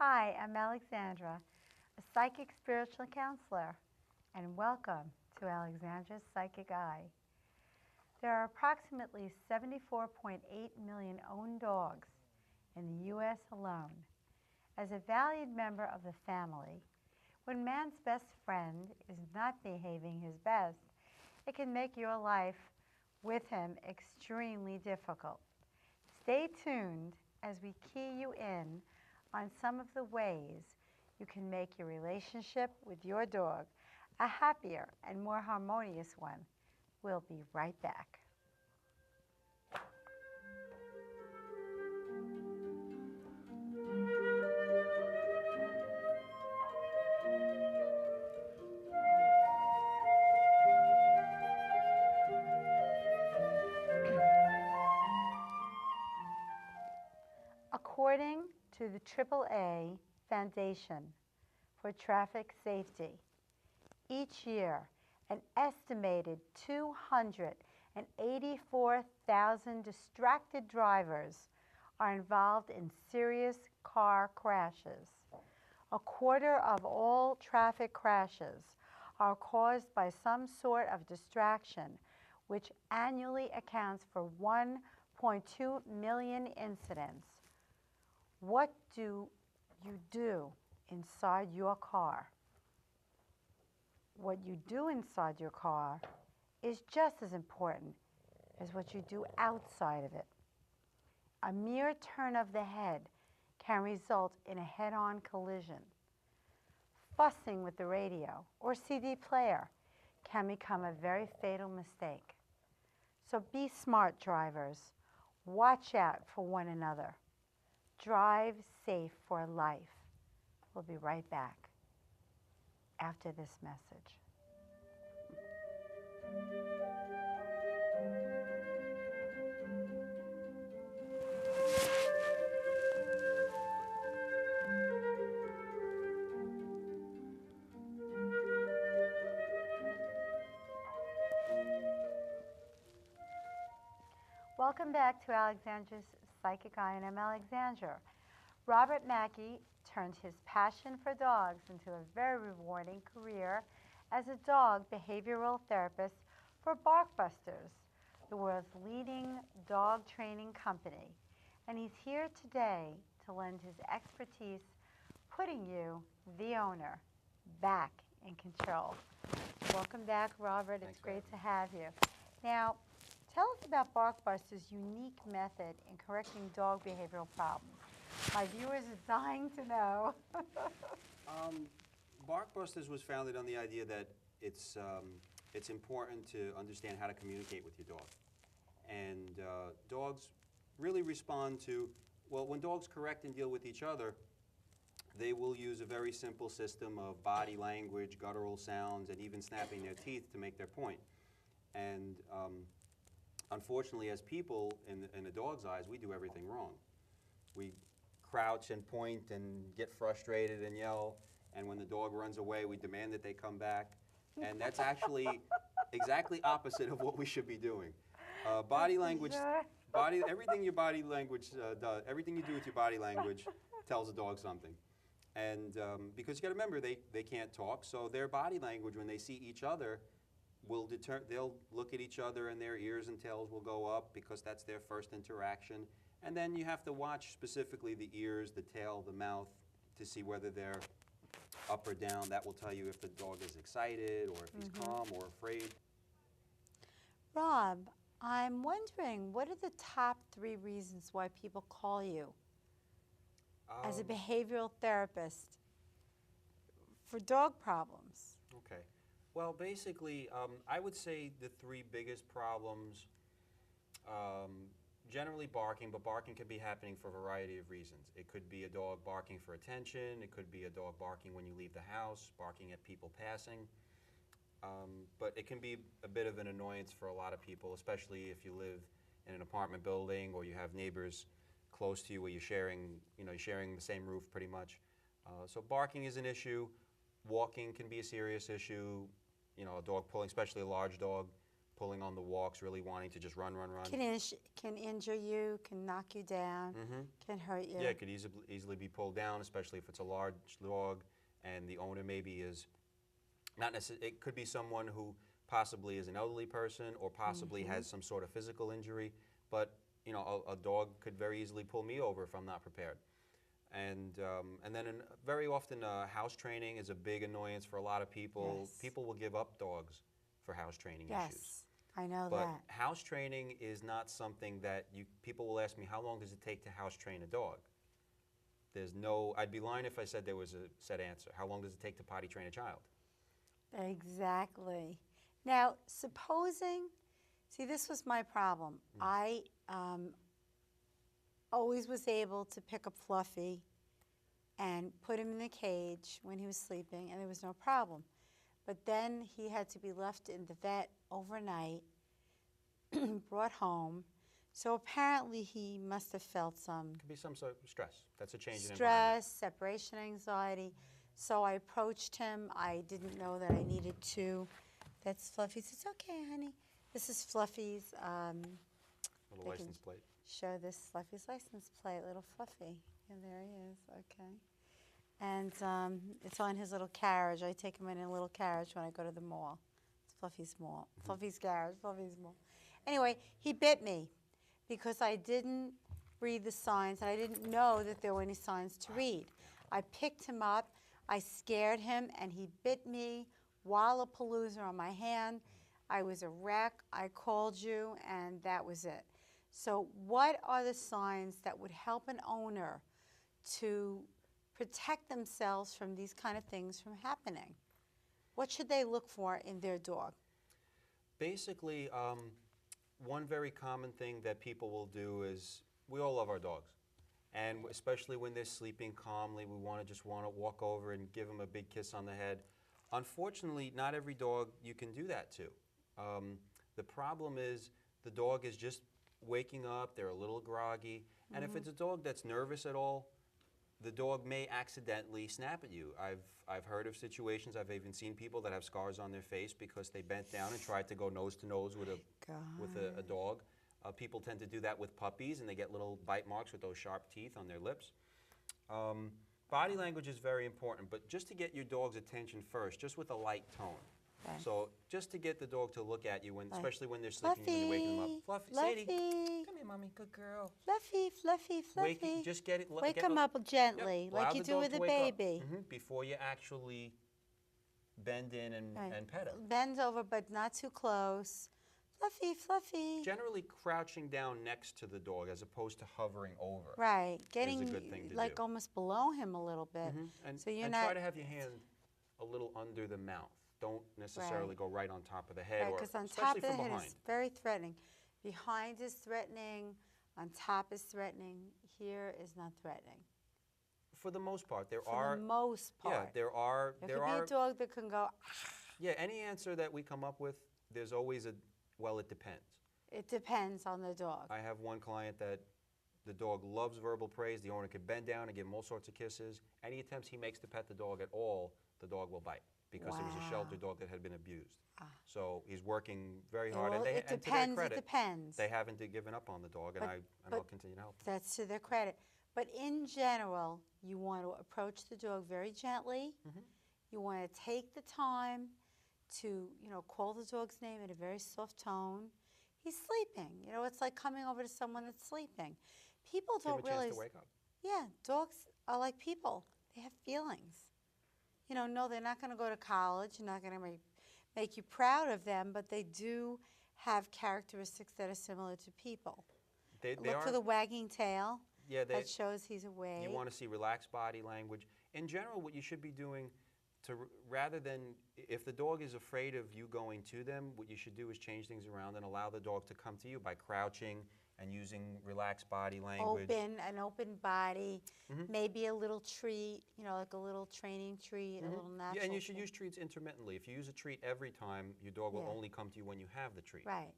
Hi, I'm Alexandra, a psychic spiritual counselor, and welcome to Alexandra's Psychic Eye. There are approximately 74.8 million owned dogs in the U.S. alone. As a valued member of the family, when man's best friend is not behaving his best, it can make your life with him extremely difficult. Stay tuned as we key you in on some of the ways you can make your relationship with your dog a happier and more harmonious one. We'll be right back. According to the AAA Foundation for Traffic Safety, each year an estimated 284,000 distracted drivers are involved in serious car crashes. A quarter of all traffic crashes are caused by some sort of distraction, which annually accounts for 1.2 million incidents. What do you do inside your car? What you do inside your car is just as important as what you do outside of it. A mere turn of the head can result in a head-on collision. Fussing with the radio or CD player can become a very fatal mistake. So be smart, drivers. Watch out for one another. Drive safe for life. We'll be right back after this message. Welcome back to Alexandra's Psychic Eye, and I'm Alexandra. Robert Machi turned his passion for dogs into a very rewarding career as a dog behavioral therapist for Barkbusters, the world's leading dog training company. And he's here today to lend his expertise, putting you, the owner, back in control. Welcome back, Robert. Thanks, It's great to have you. Now, tell us about Barkbusters' unique method in correcting dog behavioral problems. My viewers are dying to know. Barkbusters was founded on the idea that it's important to understand how to communicate with your dog. And dogs really respond to, well, when dogs correct and deal with each other, they will use a very simple system of body language, guttural sounds, and even snapping their teeth to make their point. And unfortunately, as people, in a dog's eyes, we do everything wrong. We crouch and point and get frustrated and yell, and when the dog runs away, we demand that they come back. And that's actually exactly opposite of what we should be doing. Body language, everything your body language does, everything you do with your body language tells a dog something. And because you got to remember, they can't talk, so their body language when they see each other they'll look at each other and their ears and tails will go up because that's their first interaction. And then you have to watch specifically the ears, the tail, the mouth to see whether they're up or down. That will tell you if the dog is excited or if he's calm or afraid. Rob, I'm wondering, what are the top 3 reasons why people call you as a behavioral therapist for dog problems? Okay. Well, basically, I would say the 3 biggest problems, generally barking, but barking could be happening for a variety of reasons. It could be a dog barking for attention. It could be a dog barking when you leave the house, barking at people passing. But it can be a bit of an annoyance for a lot of people, especially if you live in an apartment building or you have neighbors close to you where you're sharing the same roof pretty much. So barking is an issue. Walking can be a serious issue. A dog pulling, especially a large dog, pulling on the walks, really wanting to just run, run, run. Can injure you, can knock you down, can hurt you. Yeah, it could easily be pulled down, especially if it's a large dog and the owner maybe is not necessarily, it could be someone who possibly is an elderly person or possibly has some sort of physical injury, but you know, a dog could very easily pull me over if I'm not prepared. And then very often house training is a big annoyance for a lot of people. Yes. People will give up dogs for house training issues. Yes, I know But that. house training is not something that people will ask me, how long does it take to house train a dog? There's no, I'd be lying if I said there was a set answer. How long does it take to potty train a child? Exactly. Now, supposing, see, this was my problem. I always was able to pick up Fluffy and put him in the cage when he was sleeping, and there was no problem. But then he had to be left in the vet overnight, brought home. So apparently he must have felt some Could be some sort of stress. That's a change in environment. stress, separation anxiety. So I approached him. I didn't know that I needed to. That's Fluffy's. It's okay, honey. This is Fluffy's. Little they license can plate. Show this Fluffy's license plate, little Fluffy. And there he is. Okay. And it's on his little carriage. I take him in a little carriage when I go to the mall. It's Fluffy's mall. Fluffy's carriage. Fluffy's mall. Anyway, he bit me because I didn't read the signs, and I didn't know that there were any signs to read. I picked him up, I scared him, and he bit me, Wallapalooza on my hand. I was a wreck. I called you, and that was it. So what are the signs that would help an owner to protect themselves from these kind of things from happening? What should they look for in their dog? Basically, one very common thing that people will do is, we all love our dogs. And especially when they're sleeping calmly, we just want to walk over and give them a big kiss on the head. Unfortunately, not every dog you can do that to. The problem is the dog is just waking up, they're a little groggy, and if it's a dog that's nervous at all, the dog may accidentally snap at you. I've heard of situations, I've even seen people that have scars on their face because they bent down and tried to go nose to nose with a dog. People tend to do that with puppies, and they get little bite marks with those sharp teeth on their lips. Body language is very important, but just to get your dog's attention first, just with a light tone. Okay. So just to get the dog to look at you, Like, especially when they're sleeping, when you're waking them up. Fluffy, Sadie, come here, mommy, good girl. Fluffy, Fluffy, Fluffy. Just get it. Wake him up gently, Yep, like allow you the do dog with to a wake up. baby. Before you actually bend in and pet him. Bend over, but not too close. Fluffy, Fluffy. Generally crouching down next to the dog as opposed to hovering over. Right, getting a good thing to like do. almost below him a little bit. And, So you're and not try to have your hand a little under the mouth. Don't necessarily go right on top of the head, right, or because on especially top of from the head behind. is very threatening. Behind is threatening. On top is threatening. Here is not threatening. For the most part, there For are. the most part. Yeah, there are. There There could be are. a dog that can go. Yeah, any answer that we come up with, there's always a. Well, it depends. It depends on the dog. I have one client that the dog loves verbal praise. The owner could bend down and give him all sorts of kisses. Any attempts he makes to pet the dog at all, the dog will bite because it was a shelter dog that had been abused. So he's working very hard. Well, And, it and to their depends. credit, It depends. they haven't given up on the dog, and I'll continue to help them. That's to their credit. But in general, you want to approach the dog very gently. You want to take the time to, call the dog's name in a very soft tone. He's sleeping. It's like coming over to someone that's sleeping. People Give him don't a chance realize. to wake up. Yeah, dogs are like people. They have feelings. No, they're not going to go to college. You're not going to make you proud of them, but they do have characteristics that are similar to people. They Look for the wagging tail. Yeah, That shows he's awake. You want to see relaxed body language. In general, what you should be doing rather than, if the dog is afraid of you going to them, what you should do is change things around and allow the dog to come to you by crouching and using relaxed body language. An open body, maybe a little treat, like a little training treat, a little natural. Yeah, and you should treat. use treats intermittently. If you use a treat every time, your dog will Yeah. only come to you when you have the treat. Right.